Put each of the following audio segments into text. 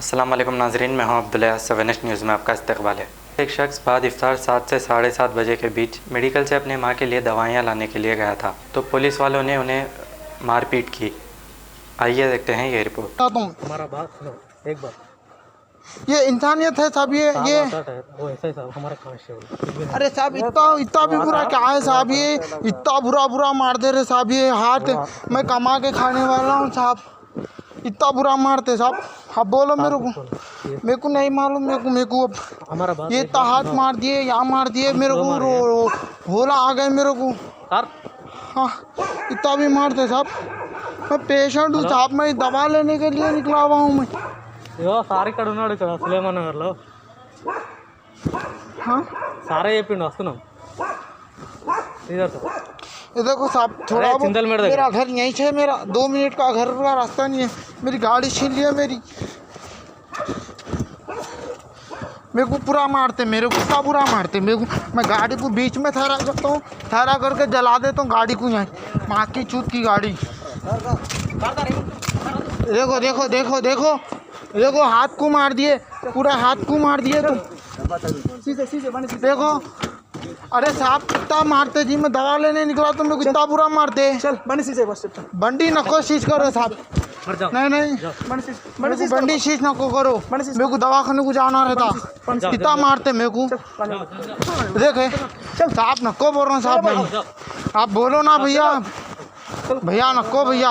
अस्सलाम वालेकुम नाज़रीन, मैं हूं अब्दुल्ला। 7 न्यूज़ में आपका इस्तकबाल है। एक शख्स बाद इफ्तार 7 से 7:30 बजे के बीच मेडिकल से अपनी मां के लिए दवाइयां लाने के लिए गया था, तो पुलिस वालों ने उन्हें मारपीट की। आइए देखते हैं ये रिपोर्ट। हमारा बात सुनो एक बार, ये इंसानियत है साहब। ये वो ऐसा ही साहब हमारा कांस्टेबल। अरे साहब इतना भी बुरा क्या है साहब? ये इतना बुरा मार दे रहे साहब। ये हाथ मैं कमा के खाने वाला हूँ साहब, इतना बुरा मारते साहब। आप बोलो मेरे को नहीं मालूम। मेरे को हमारा बात ये इतना हाथ मार दिए, यहाँ मार दिए मेरे को, होला आ गए मेरे को। हाँ, इतना भी मारते साहब। मैं पेशेंट हूँ साहब, मैं दवा लेने के लिए निकला हुआ हूँ मैं। సార్ ఇక్కడ ఉన్నాడు, ఇక్కడ సులేమాన్ నగర్లో. సారే చెప్పిండు వస్తున్నాం. ये देखो साहब, थोड़ा मेरा घर यहीं से, मेरा 2 मिनट का घर का रास्ता नहीं है। मेरी गाड़ी छीन लिया मेरी। मेरे को पूरा मारते, मेरे को इतना बुरा मारते मेरे को। मैं गाड़ी को बीच में ठहरा करता हूँ, ठहरा करके जला देता हूँ गाड़ी को। यहाँ माँ की चूत की गाड़ी। देखो देखो देखो देखो देखो, हाथ को मार दिए, पूरा हाथ को मार दिए तुम। देखो अरे साहब कितना मारते जी। मैं दवा लेने निकला तो मेरे को इतना बुरा मारते। चल बंडी नको शीश करो साहब। नहीं बंडी शीश नको करो, मेरे को दवाखाने को जाना रहता। कितना मारते मेरे को। देखे साहब नको बोल रहा हूँ साहब। भाई आप बोलो ना भैया, भैया नको, भैया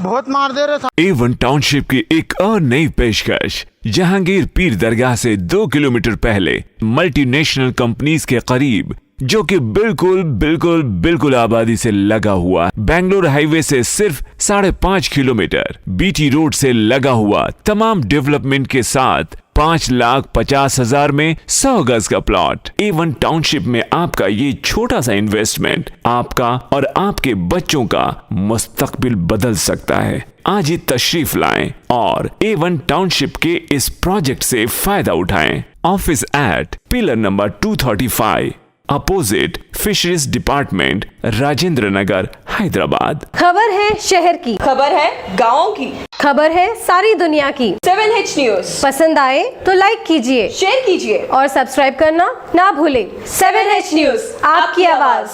बहुत मार दे रहे। A1 टाउनशिप की एक और नई पेशकश। जहांगीर पीर दरगाह से 2 किलोमीटर पहले मल्टीनेशनल कंपनीज के करीब, जो कि बिल्कुल आबादी से लगा हुआ, बेंगलोर हाईवे से सिर्फ 5.5 किलोमीटर, बीटी रोड से लगा हुआ, तमाम डेवलपमेंट के साथ 5,50,000 में 100 गज का प्लॉट। A1 टाउनशिप में आपका ये छोटा सा इन्वेस्टमेंट आपका और आपके बच्चों का मुस्तकबिल बदल सकता है। आज ही तशरीफ लाएं और A1 टाउनशिप के इस प्रोजेक्ट से फायदा उठाएं। Office at pillar number 235 opposite fisheries department, Rajendra Nagar, Hyderabad. खबर है शहर की, खबर है गाँव की, खबर है सारी दुनिया की। 7H न्यूज़ पसंद आए तो लाइक कीजिए, शेयर कीजिए और सब्सक्राइब करना ना भूलें। 7H न्यूज़, आपकी आवाज।